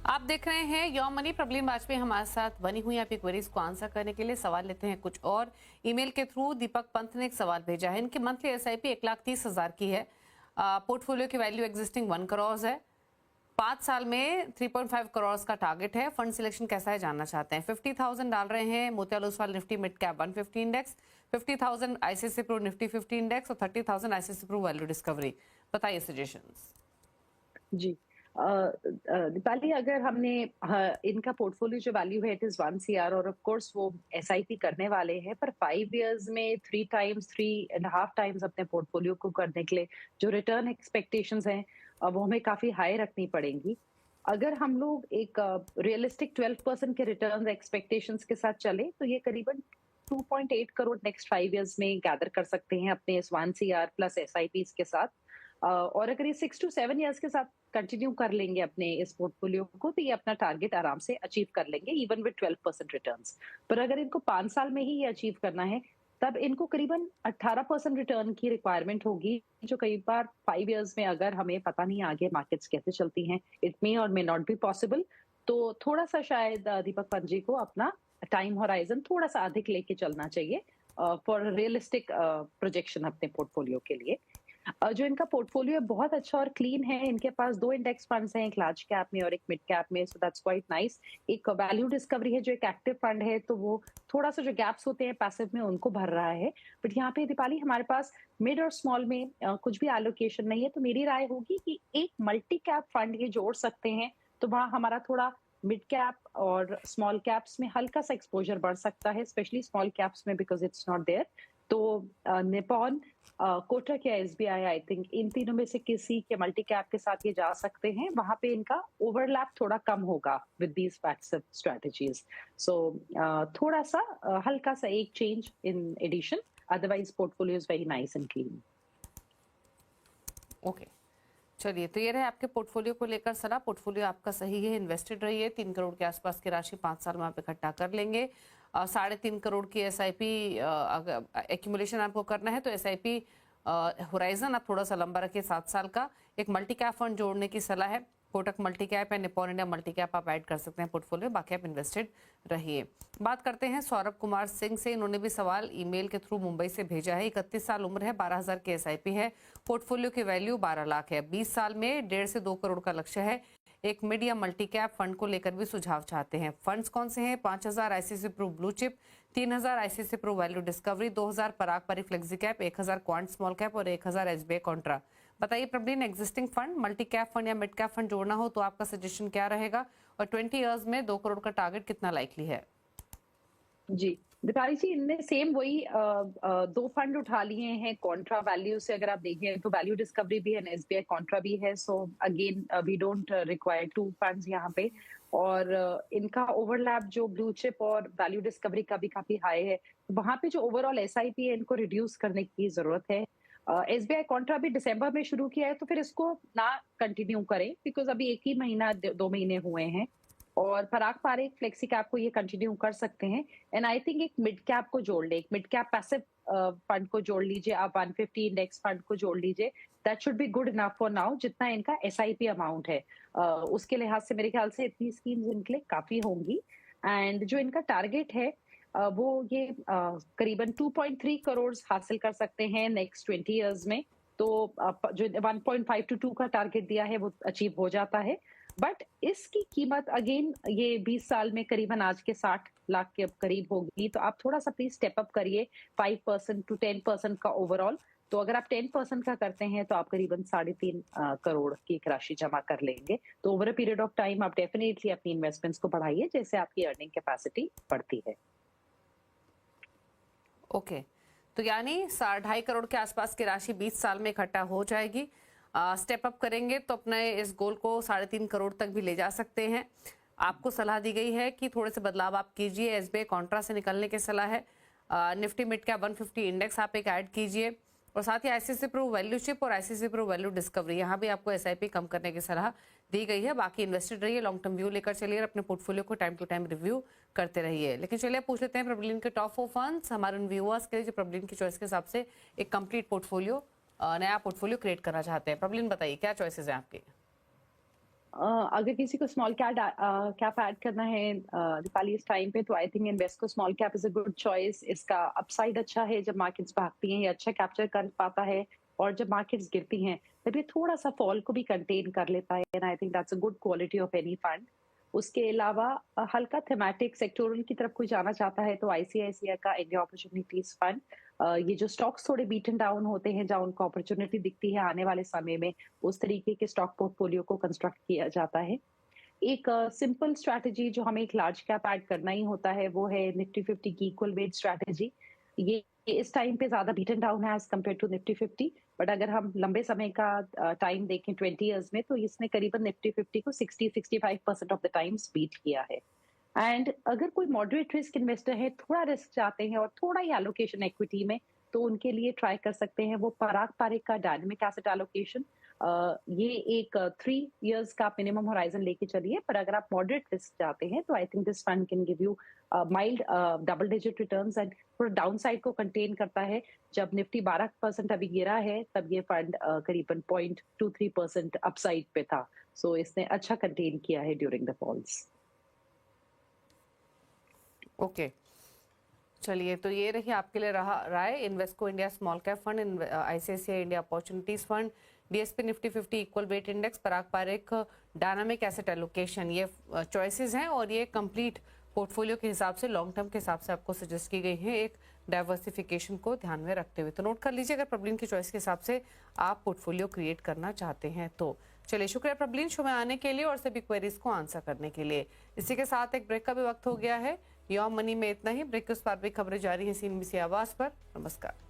आप देख रहे हैं योर मनी। प्रॉब्लम वाजपेयी हमारे साथ बनी हुई। आपकी क्वेरीज को आंसर करने के लिए सवाल लेते हैं कुछ और। ईमेल के थ्रू दीपक पंत ने एक सवाल भेजा है। इनकी मंथली एसआईपी 1,30,000 की है। पोर्टफोलियो की वैल्यू एग्जिस्टिंग 1 करोड़ है। 5 साल में 3.5 करोड़ का टारगेट है। फंड सिलेक्शन कैसा है जानना चाहते हैं। 50,000 डाल रहे हैं Motilal Oswal Nifty mid cap 150 index, 50,000 ICICI Pru Nifty 50 index और 30,000 आईसीआईसीआई प्रू वैल्यू डिस्कवरी। बताइए सजेशंस। जी। दीपाली, अगर हमने इनका पोर्टफोलियो जो वैल्यू है इट इज 1 CR और ऑफ कोर्स वो एसआईपी करने वाले हैं, पर 5 इयर्स में 3 टाइम्स अपने पोर्टफोलियो को करने के लिए जो रिटर्न एक्सपेक्टेशंस हैं वो हमें काफी हाई रखनी पड़ेंगी। अगर हम लोग एक रियलिस्टिक 12% के रिटर्न एक्सपेक्टेशंस के साथ चले तो ये करीबन 2.8 करोड़ नेक्स्ट 5 इयर्स में गैदर कर सकते हैं अपने इस 1 CR प्लस एसआईपीज के साथ। और अगर ये 6 to 7 इयर्स के साथ कंटिन्यू कर लेंगे अपने इस पोर्टफोलियो को तो ये अपना टारगेट आराम से अचीव कर लेंगे इवन विद 12% रिटर्न्स। पर अगर इनको 5 साल में ही ये अचीव करना है तब इनको करीबन 18% रिटर्न की रिक्वायरमेंट होगी, जो कई बार 5 इयर्स में अगर हमें पता नहीं आगे मार्केट्स कैसे चलती हैं, इट मे और मे नॉट बी पॉसिबल। तो थोड़ा सा शायद दीपक पंत जी को अपना टाइम होराइजन थोड़ा सा अधिक लेके चलना चाहिए फॉर रियलिस्टिक प्रोजेक्शन अपने पोर्टफोलियो के लिए। जो इनका पोर्टफोलियो बहुत अच्छा और क्लीन है। इनके पास 2 इंडेक्स फंड्स हैं, एक लार्ज कैप में और एक मिड कैप में, सो दैट्स क्वाइट नाइस। एक वैल्यू डिस्कवरी है जो एक एक्टिव फंड है, तो वो थोड़ा सा जो गैप्स होते हैं पैसिव में उनको भर रहा है। बट यहाँ पे दीपाली हमारे पास मिड और स्मॉल में कुछ भी एलोकेशन नहीं है, तो मेरी राय होगी कि एक मल्टी कैप फंड ये जोड़ सकते हैं, तो वहाँ हमारा थोड़ा मिड कैप और स्मॉल कैप्स में हल्का सा एक्सपोजर बढ़ सकता है, स्पेशली स्मॉल कैप्स में बिकॉज इट्स नॉट देयर। तो निपॉन, कोटक या एसबीआई, आई थिंक इन तीनों में से किसी के मल्टी कैप के साथ ये जा सकते हैं। वहां पे इनका ओवरलैप थोड़ा कम होगा with these passive strategies. So थोड़ा सा हल्का सा एक change in addition, otherwise portfolio is very nice and clean. Okay, चलिए, तो ये रहे आपके पोर्टफोलियो को लेकर सलाह। पोर्टफोलियो आपका सही है, इन्वेस्टेड रहिए। 3 करोड़ के आसपास की राशि 5 साल में आप इकट्ठा कर लेंगे। 3.5 करोड़ की एसआईपी एक्यूमुलेशन आपको करना है तो एसआईपी होराइजन आप थोड़ा सा लंबा रखिए, 7 साल का। एक मल्टी कैप फंड जोड़ने की सलाह है। कोटक मल्टी कैप या निपॉन इंडिया मल्टी कैप आप ऐड कर सकते हैं पोर्टफोलियो, बाकी आप इन्वेस्टेड रहिए। बात करते हैं सौरभ कुमार सिंह से। इन्होंने भी सवाल ईमेल के थ्रू मुंबई से भेजा है। 31 साल उम्र है, 12,000 की एसआईपी है, पोर्टफोलियो की वैल्यू 12 लाख है। 20 साल में 1.5 से 2 करोड़ का लक्ष्य है। एक मिड या मल्टी कैप फंड को लेकर भी सुझाव चाहते हैं। फंड्स कौन से हैं? 5,000 ICICI pru blue chip, 3,000 ICICI Pru value discovery, 2,000 Parag Parikh flexi cap, 1,000 quant small cap और 1,000 एसबीआई कॉन्ट्रा। बताइए Praveen, existing fund multi cap fund या मिड कैप फंड जोड़ना हो तो आपका सजेशन क्या रहेगा? और 20 इयर्स में 2 करोड़ का टारगेट कितना लाइकली है? जी, दीपाली जी, इनमें सेम वही 2 फंड उठा लिए हैं कॉन्ट्रा वैल्यू से। अगर आप देखें तो वैल्यू डिस्कवरी भी है, एसबीआई कॉन्ट्रा भी है। So again we don't require 2 funds यहाँ पे। और इनका ओवरलैप जो ब्लू चिप और वैल्यू डिस्कवरी का भी काफी हाई है। वहां पे जो ओवरऑल एसआईपी है इनको रिड्यूस करने की जरूरत है। एसबीआई कॉन्ट्रा भी दिसंबर में शुरू किया है, तो फिर इसको ना कंटिन्यू करें बिकॉज अभी 1 ही महीना 2 महीने हुए हैं। और पराग पारेख फ्लेक्सी कैप को ये कंटिन्यू कर सकते हैं। एंड आई थिंक एक मिड कैप को जोड़ ले, एक मिड कैप पैसिव फंड को जोड़ लीजिए आप, 150 इंडेक्स फंड को जोड़ लीजिए। That should be good enough for now, जितना इनका एसआईपी अमाउंट है उसके लिहाज से मेरे ख्याल से इतनी स्कीम्स इनके लिए काफी होंगी। एंड जो इनका टारगेट है वो ये करीबन 2.3 करोड़ हासिल कर सकते हैं नेक्स्ट 20 इयर्स में। तो जो 1.5 to 2 का टारगेट दिया है वो अचीव हो जाता है। बट इसकी कीमत अगेन ये 20 साल में करीबन आज के 60 लाख के करीब होगी। तो आप थोड़ा सा प्लीज स्टेप अप करिए 5% to 10% का ओवरऑल। तो अगर आप 10% का करते हैं तो आप करीबन 3.5 करोड़ की एक राशि जमा कर लेंगे। तो over a period of time आप डेफिनेटली अपनी इन्वेस्टमेंट्स को बढ़ाइए जैसे आपकी अर्निंग कैपेसिटी बढ़ती है। ओके, तो यानी 2.5 करोड़ के आसपास की राशि 20 साल में इकट्ठा हो जाएगी। स्टेप अप करेंगे तो अपने इस गोल को 3.5 करोड़ तक भी ले जा सकते हैं। आपको सलाह दी गई है कि थोड़े से बदलाव आप कीजिए। एसबीआई कॉन्ट्रा से निकलने की सलाह है। निफ्टी मिड कैप 150 इंडेक्स आप एक ऐड कीजिए और साथ ही आईसीआईसीआई प्रू वैल्यू शिप और आईसीआईसीआई प्रू वैल्यू डिस्कवरी, यहाँ भी आपको एसआईपी कम करने की सलाह दी गई है। बाकी इन्वेस्टेड रहिए, लॉन्ग टर्म व्यू लेकर चलिए और अपने पोर्टफोलियो को टाइम टू टाइम रिव्यू करते रहिए। लेकिन चलिए पूछ लेते हैं प्रबलिन के टॉप 4 फंड्स हमारे उन व्यूअर्स के लिए जो प्रबलिन की चॉइस के हिसाब से एक कंप्लीट पोर्टफोलियो, नया पोर्टफोलियो क्रिएट करना चाहते हैं। प्रबलिन बताइए क्या चॉइसेस हैं आपकी? अगर किसी को स्मॉल कैप ऐड करना है दीपाली इस टाइम पे, तो I think Invesco small cap is a good choice. इसका अपसाइड अच्छा है, जब मार्केट्स भागती हैं ये अच्छा कैप्चर कर पाता है, और जब मार्केट्स गिरती हैं तब ये थोड़ा सा फॉल को भी कंटेन कर लेता है, and I think that's a good quality of any fund. उसके अलावा हल्का थेमैटिक सेक्टोरल की तरफ कोई जाना चाहता है तो आईसीआईसीआई का इंडिया अपॉर्चुनिटीज फंड, ये जो स्टॉक्स थोड़े बीटन डाउन होते हैं जहाँ उनको अपॉर्चुनिटी दिखती है आने वाले समय में, उस तरीके के स्टॉक पोर्टफोलियो को कंस्ट्रक्ट किया जाता है। एक सिंपल स्ट्रैटेजी जो हमें एक लार्ज कैप ऐड करना ही होता है वो है निफ्टी 50 की इक्वल वेट स्ट्रैटेजी। ये इस टाइम पे ज्यादा बीटन डाउन है as compared to Nifty 50, but अगर हम लंबे समय का टाइम देखें 20 इयर्स में, तो इसने करीबन निफ्टी 50 को 60-65% ऑफ द टाइम्स बीट किया है। एंड अगर कोई मॉडरेट रिस्क इन्वेस्टर है, थोड़ा रिस्क चाहते हैं और थोड़ा ही एलोकेशन इक्विटी में, तो उनके लिए ट्राई कर सकते हैं वो पराग पारेख का डायनेमिक एसेट एलोकेशन। ये एक 3 इयर्स का मिनिमम होराइजन लेके चलिए, पर अगर आप मॉडरेट रिस्क चाहते हैं तो I think this fund can give you mild double digit returns, and थोड़ा डाउन साइड को कंटेन करता है। जब निफ्टी 12% अभी गिरा है, तब ये फंड करीबन 0.23% अपसाइड पे था, सो इसने अच्छा कंटेन किया है ड्यूरिंग द फॉल्स। ओके, चलिए, तो ये रही आपके लिए रहा राय Invesco India small cap fund, ICICI India opportunities fund, DSP Nifty 50 equal weight index, Parag Parikh dynamic asset allocation, ये चॉइसेस हैं और ये कंप्लीट पोर्टफोलियो के हिसाब से, लॉन्ग टर्म के हिसाब से आपको सजेस्ट की गई है, एक डाइवर्सिफिकेशन को ध्यान में रखते हुए। तो नोट कर लीजिए अगर प्रॉब्लम की चॉइस के हिसाब से आप पोर्टफोलियो क्रिएट करना चाहते हैं तो। चलिए, शुक्रिया प्रॉब्लम शो में आने के लिए और सभी क्वेरीज को आंसर करने के लिए। इसी के साथ एक ब्रेक का भी वक्त हो गया है। योर मनी में इतना ही। ब्रेक के उस पार भी खबरें जारी हैं CNBC आवाज पर। नमस्कार।